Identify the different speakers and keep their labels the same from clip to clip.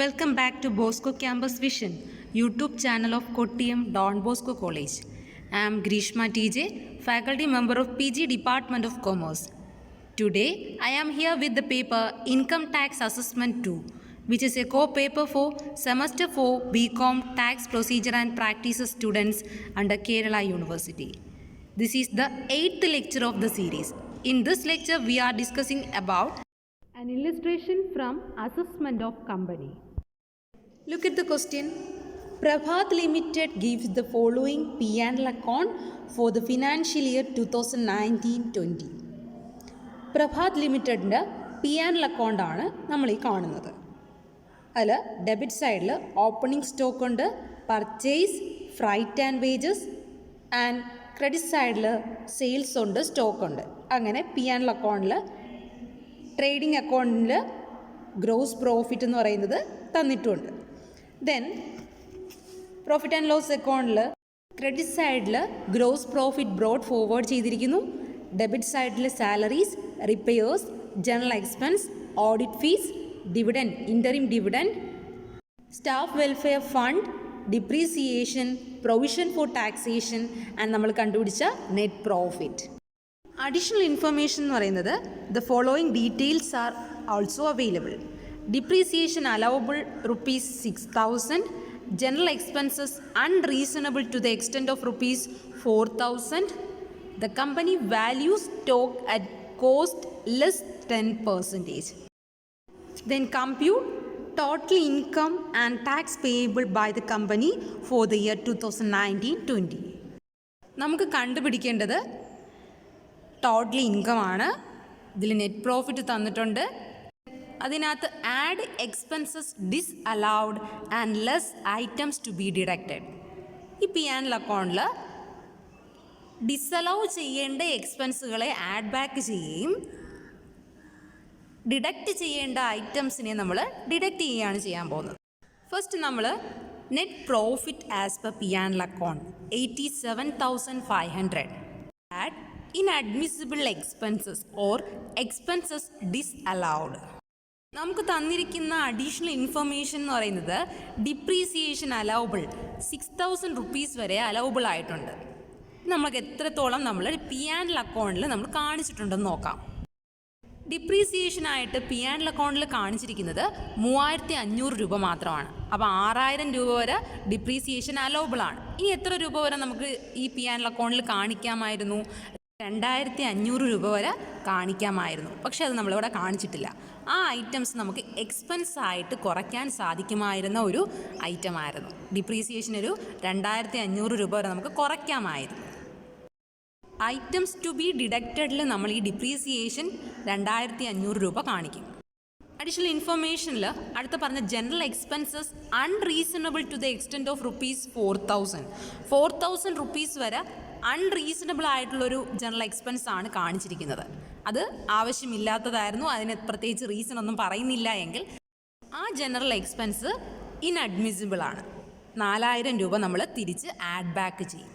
Speaker 1: Welcome back to Bosco Campus Vision, YouTube channel of Kottayam Don Bosco College. I am Grishma TJ, faculty member of PG Department of Commerce. Today, I am here with the paper Income Tax Assessment 2, which is a co-paper for Semester 4 BCom Tax Procedure and Practices students under Kerala University. This is the 8th lecture of the series. In this lecture, we are discussing about an illustration from Assessment of Company. Look at the question. Prabhat Limited gives the following P&L account for the financial year 2019-20. Prabhat ലിമിറ്റഡിൻ്റെ P&L അക്കൗണ്ടാണ് നമ്മൾ ഈ കാണുന്നത്. അതിൽ debit സൈഡിൽ opening stock ഉണ്ട്, purchase, freight and wages, and credit സൈഡിൽ sales ഉണ്ട്, stock ഉണ്ട്. അങ്ങനെ P&L അക്കൗണ്ടിൽ ട്രേഡിംഗ് അക്കൗണ്ടിൽ ഗ്രോസ് പ്രോഫിറ്റ് എന്ന് പറയുന്നത് തന്നിട്ടുണ്ട്. ദെൻ പ്രോഫിറ്റ് ആൻഡ് ലോസ് അക്കൗണ്ടിൽ ക്രെഡിറ്റ് സൈഡിൽ ഗ്രോസ് പ്രോഫിറ്റ് ബ്രോഡ് ഫോർവേഡ് ചെയ്തിരിക്കുന്നു. ഡെബിറ്റ് സൈഡിൽ salaries, repairs, general expense, audit fees, dividend, interim dividend, staff welfare fund, depreciation, provision for taxation and നമ്മൾ കണ്ടുപിടിച്ച നെറ്റ് പ്രോഫിറ്റ്. അഡീഷണൽ ഇൻഫർമേഷൻ എന്ന് പറയുന്നത് the following details are also available. Depreciation allowable ₹6,000, general expenses unreasonable to the extent of ₹4,000. The company values stock at cost less 10%. Then compute total income and tax payable by the company for the year 2019-20. നമുക്ക് കണ്ടുപിടിക്കേണ്ടത് total income ആണ്. ഇതിൽ net profit തന്നിട്ടുണ്ട്. അതിനകത്ത് add expenses disallowed and less items to be deducted. ഈ P&L അക്കൗണ്ടിൽ disallow ചെയ്യേണ്ട എക്സ്പെൻസുകളെ ആഡ് ബാക്ക് ചെയ്യുകയും ഡിഡക്റ്റ് ചെയ്യേണ്ട ഐറ്റംസിനെ നമ്മൾ ഡിഡക്റ്റ് ചെയ്യുകയാണ് ചെയ്യാൻ പോകുന്നത്. ഫസ്റ്റ് നമ്മൾ net profit as per P&L account 87,500 add inadmissible expenses or expenses disallowed. നമുക്ക് തന്നിരിക്കുന്ന അഡീഷണൽ ഇൻഫർമേഷൻ എന്ന് പറയുന്നത് ഡിപ്രീസിയേഷൻ അലൗബിൾ ₹6,000 വരെ അലൗബിൾ ആയിട്ടുണ്ട്. നമുക്ക് എത്രത്തോളം നമ്മൾ P&L അക്കൗണ്ടിൽ നമ്മൾ കാണിച്ചിട്ടുണ്ടെന്ന് നോക്കാം. ഡിപ്രീസിയേഷനായിട്ട് P&L അക്കൗണ്ടിൽ കാണിച്ചിരിക്കുന്നത് ₹3,500 മാത്രമാണ്. അപ്പോൾ ₹6,000 വരെ ഡിപ്രീസിയേഷൻ അലൗബിൾ ആണ്. ഇനി എത്ര രൂപ വരെ നമുക്ക് ഈ P&L അക്കൗണ്ടിൽ കാണിക്കാമായിരുന്നു? ₹2,500 വരെ കാണിക്കാമായിരുന്നു. പക്ഷേ അത് നമ്മളിവിടെ കാണിച്ചിട്ടില്ല. ആ ഐറ്റംസ് നമുക്ക് എക്സ്പെൻസ് ആയിട്ട് കുറയ്ക്കാൻ സാധിക്കുമായിരുന്ന ഒരു ഐറ്റമായിരുന്നു. ഡിപ്രീസിയേഷൻ ഒരു ₹2,500 വരെ നമുക്ക് കുറയ്ക്കാമായിരുന്നു. ഐറ്റംസ് ടു ബി ഡിഡക്റ്റഡിൽ നമ്മൾ ഈ ഡിപ്രീസിയേഷൻ ₹2,500 കാണിക്കും. അഡീഷണൽ ഇൻഫർമേഷനിൽ അടുത്ത പറഞ്ഞ general expenses unreasonable to the extent of ₹4,000 വരെ അൺറീസണബിൾ ആയിട്ടുള്ളൊരു ജനറൽ എക്സ്പെൻസ് ആണ് കാണിച്ചിരിക്കുന്നത്. അത് ആവശ്യമില്ലാത്തതായിരുന്നു. അതിന് പ്രത്യേകിച്ച് റീസൺ ഒന്നും പറയുന്നില്ല എങ്കിൽ ആ ജനറൽ എക്സ്പെൻസ് ഇൻഅഡ്മിസിബിൾ ആണ്. ₹4,000 നമ്മൾ തിരിച്ച് ആഡ് ബാക്ക് ചെയ്യും.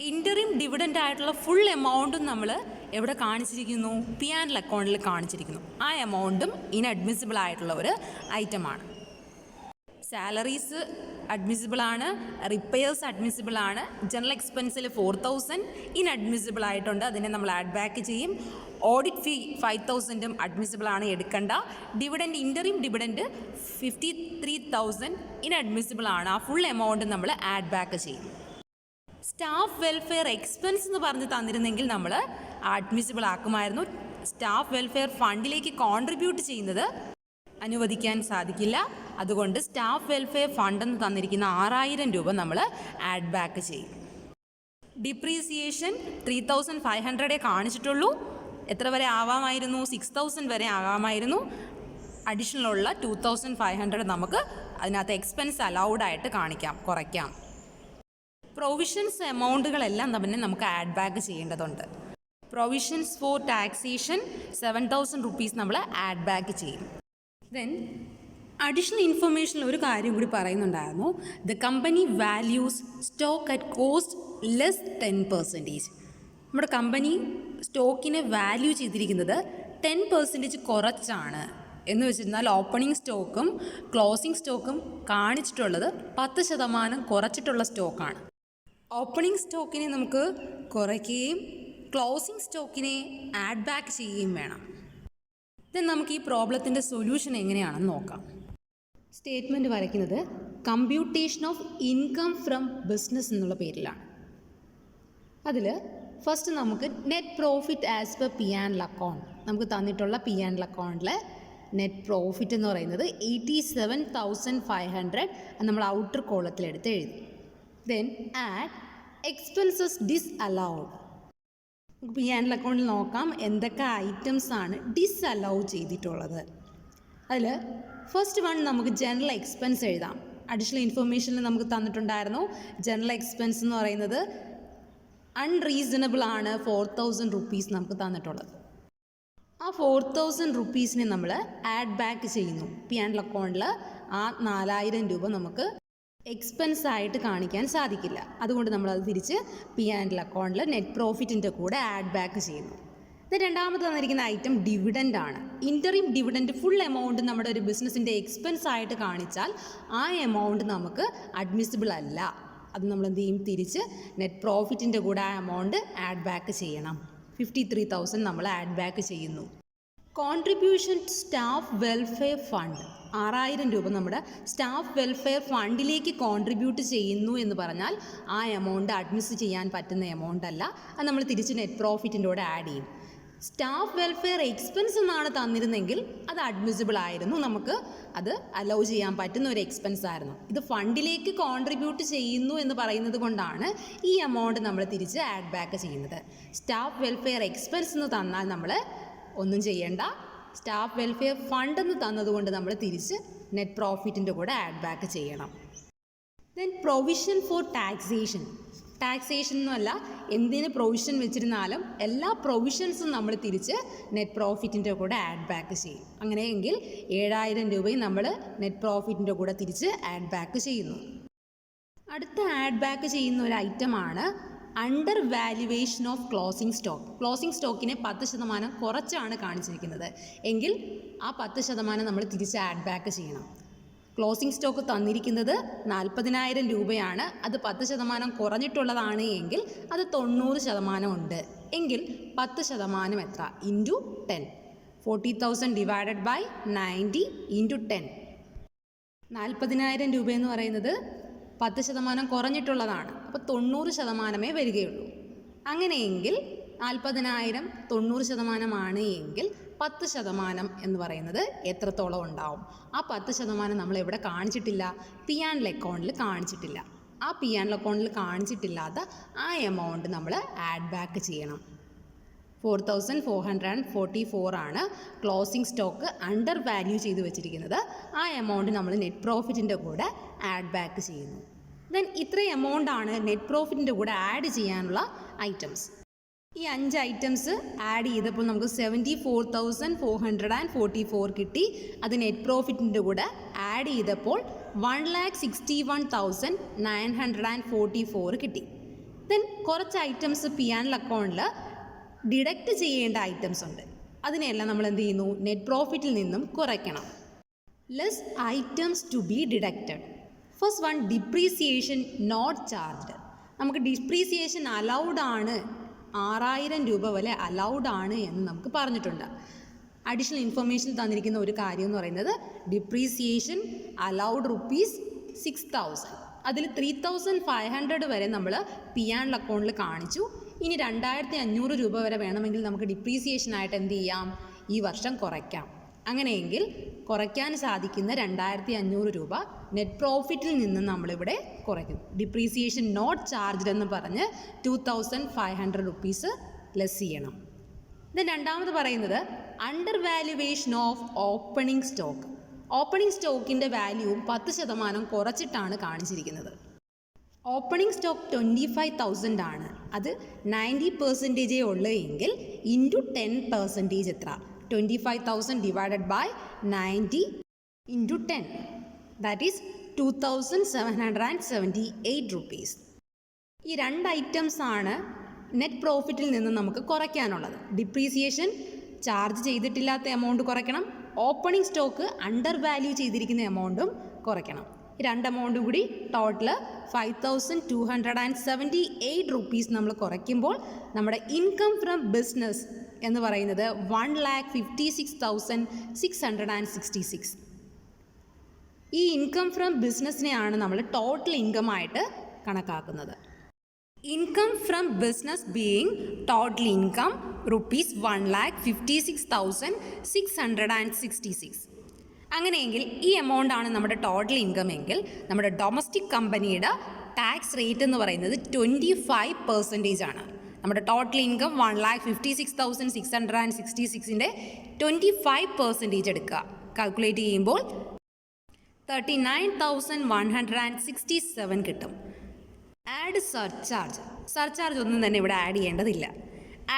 Speaker 1: ഇൻ്ററിം ഡിവിഡൻ്റ് ആയിട്ടുള്ള ഫുൾ എമൗണ്ടും നമ്മൾ എവിടെ കാണിച്ചിരിക്കുന്നു? P&L അക്കൗണ്ടിൽ കാണിച്ചിരിക്കുന്നു. ആ എമൗണ്ടും ഇൻഅഡ്മിസിബിൾ ആയിട്ടുള്ള ഒരു ഐറ്റമാണ്. സാലറീസ് അഡ്മിസിബിൾ ആണ്, റിപ്പയേഴ്സ് അഡ്മിസിബിൾ ആണ്. ജനറൽ എക്സ്പെൻസിൽ 4,000 ഇൻഅഡ്മിസിബിൾ ആയിട്ടുണ്ട്, അതിനെ നമ്മൾ ആഡ് ബാക്ക് ചെയ്യും. ഓഡിറ്റ് ഫീ 5,000 അഡ്മിസിബിൾ ആണ്, എടുക്കണ്ട. ഡിവിഡൻഡ്, ഇൻ്ററിം ഡിവിഡൻഡ് 53,000 ഇൻഅഡ്മിസിബിൾ ആണ്. ആ ഫുൾ എമൗണ്ട് നമ്മൾ ആഡ് ബാക്ക് ചെയ്യും. സ്റ്റാഫ് വെൽഫെയർ എക്സ്പെൻസ് എന്ന് പറഞ്ഞ് തന്നിരുന്നെങ്കിൽ നമ്മൾ അഡ്മിസിബിൾ ആക്കുമായിരുന്നു. സ്റ്റാഫ് വെൽഫെയർ ഫണ്ടിലേക്ക് കോൺട്രിബ്യൂട്ട് ചെയ്യുന്നത് അനുവദിക്കാൻ സാധിക്കില്ല. അതുകൊണ്ട് സ്റ്റാഫ് വെൽഫെയർ ഫണ്ട് എന്ന് തന്നിരിക്കുന്ന ₹6,000 നമ്മൾ ആഡ് ബാക്ക് ചെയ്യും. ഡിപ്രീസിയേഷൻ 3,500 കാണിച്ചിട്ടുള്ളൂ. എത്ര വരെ ആവാമായിരുന്നു? 6,000 വരെ ആകാമായിരുന്നു. അഡീഷണൽ ഉള്ള 2,500 നമുക്ക് അതിനകത്ത് എക്സ്പെൻസ് അലൗഡ് ആയിട്ട് കാണിക്കാം, കുറയ്ക്കാം. പ്രൊവിഷൻസ് എമൗണ്ടുകളെല്ലാം തന്നെ നമുക്ക് ആഡ് ബാക്ക് ചെയ്യേണ്ടതുണ്ട്. പ്രൊവിഷൻസ് ഫോർ ടാക്സേഷൻ ₹7,000 നമ്മൾ ആഡ് ബാക്ക് ചെയ്യും. ദെൻ അഡീഷണൽ ഇൻഫർമേഷനിൽ ഒരു കാര്യം കൂടി പറയുന്നുണ്ടായിരുന്നു. The company values stock at cost less 10%. നമ്മുടെ കമ്പനി സ്റ്റോക്കിനെ വാല്യൂ ചെയ്തിരിക്കുന്നത് 10% കുറച്ചാണ് എന്ന് വെച്ചിരുന്നാൽ ഓപ്പണിംഗ് സ്റ്റോക്കും ക്ലോസിംഗ് സ്റ്റോക്കും കാണിച്ചിട്ടുള്ളത് 10% കുറച്ചിട്ടുള്ള സ്റ്റോക്കാണ്. ഓപ്പണിംഗ് സ്റ്റോക്കിനെ നമുക്ക് കുറയ്ക്കുകയും ക്ലോസിംഗ് സ്റ്റോക്കിനെ ആഡ് ബാക്ക് ചെയ്യുകയും വേണം. ദെൻ നമുക്ക് ഈ പ്രോബ്ലത്തിൻ്റെ സൊല്യൂഷൻ എങ്ങനെയാണെന്ന് നോക്കാം. സ്റ്റേറ്റ്മെൻറ്റ് വരയ്ക്കുന്നത് computation of income from business എന്നുള്ള പേരിലാണ്. അതിൽ ഫസ്റ്റ് നമുക്ക് net profit as per P and account, നമുക്ക് തന്നിട്ടുള്ള പി ആൻഡ് അക്കൗണ്ടിൽ നെറ്റ് പ്രോഫിറ്റ് എന്ന് പറയുന്നത് 87,500 നമ്മൾ ഔട്ടർ കോളത്തിലെടുത്ത് എഴുതി. Then add expenses disallowed. നമുക്ക് പി ആൻഡ് അക്കൗണ്ടിൽ നോക്കാം എന്തൊക്കെ ഐറ്റംസ് ആണ് ഡിസ്അലൗ ചെയ്തിട്ടുള്ളത്. അതിൽ ഫസ്റ്റ് വൺ നമുക്ക് ജനറൽ എക്സ്പെൻസ് എഴുതാം. അഡീഷണൽ ഇൻഫർമേഷനിൽ നമുക്ക് തന്നിട്ടുണ്ടായിരുന്നു ജനറൽ എക്സ്പെൻസ് എന്ന് പറയുന്നത് അൺറീസണബിൾ ആണ് 4,000 റുപ്പീസ് നമുക്ക് തന്നിട്ടുള്ളത്. ആ 4,000 റുപ്പീസിനെ നമ്മൾ ആഡ് ബാക്ക് ചെയ്യുന്നു. പി ആൻഡ് അക്കൗണ്ടിൽ ആ 4,000 രൂപ നമുക്ക് എക്സ്പെൻസ് ആയിട്ട് കാണിക്കാൻ സാധിക്കില്ല. അതുകൊണ്ട് നമ്മളത് തിരിച്ച് പി ആൻഡ് അക്കൗണ്ടിൽ നെറ്റ് പ്രോഫിറ്റിൻ്റെ കൂടെ ആഡ് ബാക്ക് ചെയ്യുന്നു. ഇത് രണ്ടാമത് തന്നിരിക്കുന്ന ഐറ്റം ഡിവിഡൻ്റ് ആണ്. ഇൻ്ററിം ഡിവിഡൻറ്റ് ഫുൾ എമൗണ്ട് നമ്മുടെ ഒരു ബിസിനസ്സിൻ്റെ എക്സ്പെൻസ് ആയിട്ട് കാണിച്ചാൽ ആ എമൗണ്ട് നമുക്ക് അഡ്മിസിബിൾ അല്ല. അത് നമ്മൾ എന്ത് ചെയ്യും, തിരിച്ച് നെറ്റ് പ്രോഫിറ്റിൻ്റെ കൂടെ ആ എമൗണ്ട് ആഡ് ബാക്ക് ചെയ്യണം. 53,000 നമ്മൾ ആഡ് ബാക്ക് ചെയ്യുന്നു. Contribution to staff welfare fund 6,000 രൂപ നമ്മുടെ സ്റ്റാഫ് വെൽഫെയർ ഫണ്ടിലേക്ക് കോൺട്രിബ്യൂട്ട് ചെയ്യുന്നു എന്ന് പറഞ്ഞാൽ ആ എമൗണ്ട് അഡ്മിസ് ചെയ്യാൻ പറ്റുന്ന എമൗണ്ട് അല്ല. അത് നമ്മൾ തിരിച്ച് നെറ്റ് പ്രോഫിറ്റിൻ്റെ കൂടെ ആഡ് ചെയ്യും. സ്റ്റാഫ് വെൽഫെയർ എക്സ്പെൻസ് എന്നാണ് തന്നിരുന്നെങ്കിൽ അത് അഡ്മിസിബിൾ ആയിരുന്നു, നമുക്ക് അത് അലൗ ചെയ്യാൻ പറ്റുന്ന ഒരു എക്സ്പെൻസ് ആയിരുന്നു. ഇത് ഫണ്ടിലേക്ക് കോൺട്രിബ്യൂട്ട് ചെയ്യുന്നു എന്ന് പറയുന്നത് കൊണ്ടാണ് ഈ എമൗണ്ട് നമ്മൾ തിരിച്ച് ആഡ് ബാക്ക് ചെയ്യുന്നത്. സ്റ്റാഫ് വെൽഫെയർ എക്സ്പെൻസ് എന്ന് തന്നാൽ നമ്മൾ ഒന്നും ചെയ്യേണ്ട, സ്റ്റാഫ് വെൽഫെയർ ഫണ്ട് എന്ന് തന്നതുകൊണ്ട് നമ്മൾ തിരിച്ച് നെറ്റ് പ്രോഫിറ്റിൻ്റെ കൂടെ ആഡ് ബാക്ക് ചെയ്യണം. Then provision for taxation. Taxation എന്നല്ല, എന്തിന് പ്രൊവിഷൻ വെച്ചിരുന്നാലും എല്ലാ പ്രൊവിഷൻസും നമ്മൾ തിരിച്ച് നെറ്റ് പ്രോഫിറ്റിൻ്റെ കൂടെ ആഡ് ബാക്ക് ചെയ്യും. അങ്ങനെയെങ്കിൽ 7,000 രൂപയും നമ്മൾ നെറ്റ് പ്രോഫിറ്റിൻ്റെ കൂടെ തിരിച്ച് ആഡ് ബാക്ക് ചെയ്യുന്നു. അടുത്ത ആഡ് ബാക്ക് ചെയ്യുന്ന ഒരു ഐറ്റമാണ് under valuation of closing stock. Closing സ്റ്റോക്കിനെ 10% കുറച്ചാണ് കാണിച്ചിരിക്കുന്നത് എങ്കിൽ ആ 10% നമ്മൾ തിരിച്ച് ആഡ് ബാക്ക് ചെയ്യണം. ക്ലോസിംഗ് സ്റ്റോക്ക് തന്നിരിക്കുന്നത് 40,000 രൂപയാണ്. അത് 10% കുറഞ്ഞിട്ടുള്ളതാണ് എങ്കിൽ അത് 90% ഉണ്ട്. എങ്കിൽ 10% എത്ര? ഇൻറ്റു 10. 40,000 divided by 90 into 10. 40,000 രൂപയെന്ന് പറയുന്നത് 10% കുറഞ്ഞിട്ടുള്ളതാണ്. അപ്പോൾ 90% വരികയുള്ളൂ. അങ്ങനെയെങ്കിൽ 40,000 90% എങ്കിൽ 10% എന്ന് പറയുന്നത് എത്രത്തോളം ഉണ്ടാവും? ആ 10% നമ്മൾ എവിടെ കാണിച്ചിട്ടില്ല? പി ആൻഡ് അക്കൗണ്ടിൽ കാണിച്ചിട്ടില്ല. ആ പി ആൻഡ് അക്കൗണ്ടിൽ കാണിച്ചിട്ടില്ലാത്ത ആ എമൗണ്ട് നമ്മൾ ആഡ് ബാക്ക് ചെയ്യണം. 4,444 ആണ് ക്ലോസിംഗ് സ്റ്റോക്ക് അണ്ടർ വാല്യൂ ചെയ്ത് വെച്ചിരിക്കുന്നത്. ആ എമൗണ്ട് നമ്മൾ നെറ്റ് പ്രോഫിറ്റിൻ്റെ കൂടെ ആഡ് ബാക്ക് ചെയ്യുന്നു. ദെൻ ഇത്രയും എമൗണ്ടാണ് നെറ്റ് പ്രോഫിറ്റിൻ്റെ കൂടെ ആഡ് ചെയ്യാനുള്ള ഐറ്റംസ്. ഈ 5 ഐറ്റംസ് ആഡ് ചെയ്തപ്പോൾ നമുക്ക് 74,444 കിട്ടി. അത് നെറ്റ് പ്രോഫിറ്റിൻ്റെ കൂടെ ആഡ് ചെയ്തപ്പോൾ 1,61,944 കിട്ടി. ദെൻ കുറച്ച് ഐറ്റംസ് പി ആൻഡ് അക്കൗണ്ടിൽ ഡിഡക്റ്റ് ചെയ്യേണ്ട ഐറ്റംസ് ഉണ്ട്. അതിനെല്ലാം നമ്മൾ എന്ത് ചെയ്യുന്നു? നെറ്റ് പ്രോഫിറ്റിൽ നിന്നും കുറയ്ക്കണം. Less items to be deducted. First one, depreciation not charged. നമുക്ക് ഡിപ്രീസിയേഷൻ അലൗഡ് ആണ്, 6,000 രൂപ വരെ അലൗഡ് ആണ് എന്ന് നമുക്ക് പറഞ്ഞിട്ടുണ്ട്. അഡീഷണൽ ഇൻഫർമേഷൻ തന്നിരിക്കുന്ന ഒരു കാര്യം എന്ന് പറയുന്നത് ഡിപ്രീസിയേഷൻ അലൗഡ് റുപ്പീസ് 6,000. അതിൽ 3,500 വരെ നമ്മൾ പി ആൻഡ് അക്കൗണ്ടിൽ കാണിച്ചു. ഇനി 2,500 രൂപ വരെ വേണമെങ്കിൽ നമുക്ക് ഡിപ്രീസിയേഷനായിട്ട് എന്ത് ചെയ്യാം? ഈ വർഷം കുറയ്ക്കാം. അങ്ങനെയെങ്കിൽ കുറയ്ക്കാൻ സാധിക്കുന്ന 2,500 രൂപ നെറ്റ് പ്രോഫിറ്റിൽ നിന്ന് നമ്മളിവിടെ കുറയ്ക്കും. ഡിപ്രീസിയേഷൻ നോട്ട് ചാർജ്ഡ് എന്ന് പറഞ്ഞ് 2,500 റുപ്പീസ് ലെസ് ചെയ്യണം. ഇത് രണ്ടാമത് പറയുന്നത് under valuation of opening stock. Opening സ്റ്റോക്കിൻ്റെ വാല്യൂവും 10% കുറച്ചിട്ടാണ് കാണിച്ചിരിക്കുന്നത്. ഓപ്പണിംഗ് സ്റ്റോക്ക് 25,000 ആണ്. അത് 90% ഉള്ളൂ എങ്കിൽ ഇൻറ്റു 10% എത്ര? 25,000 divided by 90 into 10, that is 2,778 rupees. ഈ 2 ഐറ്റംസ് ആണ് നെറ്റ് പ്രോഫിറ്റിൽ നിന്ന് നമുക്ക് കുറയ്ക്കാനുള്ളത്. ഡിപ്രീസിയേഷൻ ചാർജ് ചെയ്തിട്ടില്ലാത്ത എമൗണ്ട് കുറയ്ക്കണം, ഓപ്പണിംഗ് സ്റ്റോക്ക് അണ്ടർ വാല്യൂ ചെയ്തിരിക്കുന്ന എമൗണ്ടും കുറയ്ക്കണം. ഈ രണ്ട് എമൗണ്ടും കൂടി ടോട്ടൽ 5278 റുപ്പീസ് നമ്മൾ കുറയ്ക്കുമ്പോൾ നമ്മുടെ ഇൻകം ഫ്രം ബിസിനസ് എന്ന് പറയുന്നത് 1,56,666. ഈ ഇൻകം ഫ്രം ബിസിനസ്സിനെയാണ് നമ്മൾ ടോട്ടൽ ഇൻകം ആയിട്ട് കണക്കാക്കുന്നത്. Income from business being total income rupees 1,56,666. അങ്ങനെയെങ്കിൽ ഈ എമൗണ്ട് ആണ് നമ്മുടെ ടോട്ടൽ ഇൻകം എങ്കിൽ നമ്മുടെ ഡൊമസ്റ്റിക് കമ്പനിയുടെ ടാക്സ് റേറ്റ് എന്ന് പറയുന്നത് 25% ആണ്. നമ്മുടെ ടോട്ടൽ ഇൻകം 1,56,666ൻ്റെ 25% എടുക്കുക. കാൽക്കുലേറ്റ് ചെയ്യുമ്പോൾ 39,167 കിട്ടും. ആഡ് സർചാർജ് ഒന്നും തന്നെ ഇവിടെ ആഡ് ചെയ്യേണ്ടതില്ല.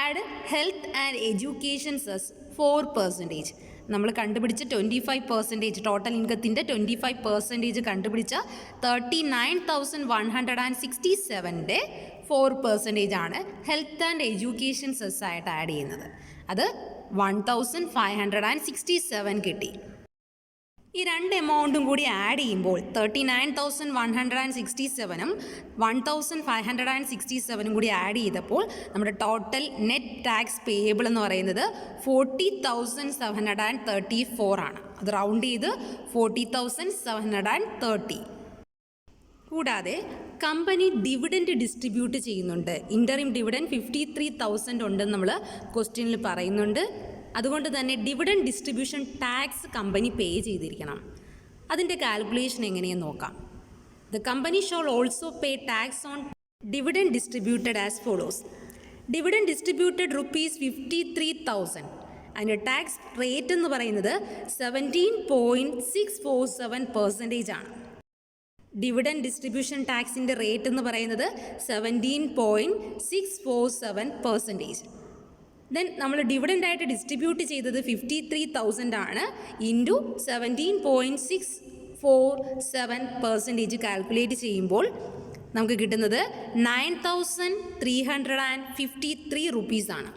Speaker 1: Add health and education cess 4%. നമ്മൾ കണ്ടുപിടിച്ച 25% ടോട്ടൽ ഇൻകത്തിൻ്റെ 25% കണ്ടുപിടിച്ച 39,167ൻ്റെ 4% ആണ് ഹെൽത്ത് ആൻഡ് എഡ്യൂക്കേഷൻ സെസ് ആയിട്ട് ആഡ് ചെയ്യുന്നത്. അത് 1,567 കിട്ടി. ഈ രണ്ട് എമൗണ്ടും കൂടി ആഡ് ചെയ്യുമ്പോൾ 39,167ഉം 1,567ഉം കൂടി ആഡ് ചെയ്തപ്പോൾ നമ്മുടെ ടോട്ടൽ നെറ്റ് ടാക്സ് പേയബിൾ എന്ന് പറയുന്നത് 40,734 ആണ്. അത് റൗണ്ട് ചെയ്ത് 40,730. കൂടാതെ കമ്പനി ഡിവിഡൻഡ് ഡിസ്ട്രിബ്യൂട്ട് ചെയ്യുന്നുണ്ട്. ഇൻ്ററിം ഡിവിഡൻഡ് 53,000 ഉണ്ടെന്ന് നമ്മൾ ക്വസ്റ്റ്യനിൽ പറയുന്നുണ്ട്. അതുകൊണ്ട് തന്നെ ഡിവിഡൻഡ് ഡിസ്ട്രിബ്യൂഷൻ ടാക്സ് കമ്പനി പേ ചെയ്തിരിക്കണം. അതിൻ്റെ കാൽക്കുലേഷൻ എങ്ങനെയെന്ന് നോക്കാം. The company shawl also pay tax on dividend distributed as follows. Dividend distributed rupees 53,000. അതിൻ്റെ ടാക്സ് റേറ്റ് എന്ന് പറയുന്നത് 17.647% ആണ്. ഡിവിഡൻഡ് ഡിസ്ട്രിബ്യൂഷൻ ടാക്സിൻ്റെ റേറ്റ് എന്ന് പറയുന്നത് 17.647%. ദെൻ നമ്മൾ ഡിവിഡൻ്റായിട്ട് ഡിസ്ട്രിബ്യൂട്ട് ചെയ്തത് 53,000 ആണ്. ഇൻറ്റു 17.647% കാൽക്കുലേറ്റ് ചെയ്യുമ്പോൾ നമുക്ക് കിട്ടുന്നത് 9,353 റുപ്പീസാണ്.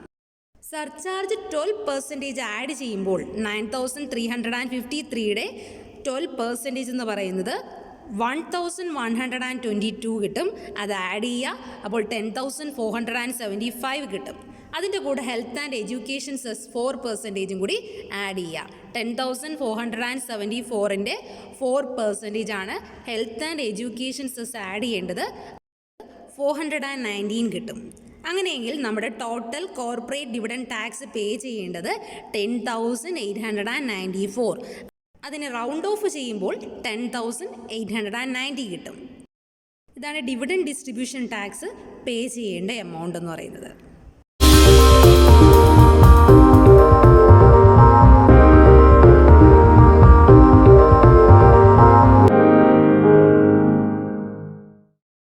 Speaker 1: സർചാർജ് 12% ആഡ് ചെയ്യുമ്പോൾ 9,353യുടെ 12% എന്ന് പറയുന്നത് 1,122 കിട്ടും. അത് ആഡ് ചെയ്യുക, അപ്പോൾ 10,475 കിട്ടും. അതിൻ്റെ കൂടെ ഹെൽത്ത് ആൻഡ് എഡ്യൂക്കേഷൻ സെസ് 4% കൂടി ആഡ് ചെയ്യുക. 10,474ൻ്റെ 4% ആണ് health and education cess add ചെയ്യേണ്ടത്. 419 കിട്ടും. അങ്ങനെയെങ്കിൽ നമ്മുടെ ടോട്ടൽ കോർപ്പറേറ്റ് ഡിവിഡൻഡ് ടാക്സ് പേ ചെയ്യേണ്ടത് 10,894. അതിനെ റൗണ്ട് ഓഫ് ചെയ്യുമ്പോൾ 10,890 കിട്ടും. ഇതാണ് ഡിവിഡൻഡ് ഡിസ്ട്രിബ്യൂഷൻ ടാക്സ് പേ ചെയ്യേണ്ട എമൗണ്ട് എന്ന് പറയുന്നത്.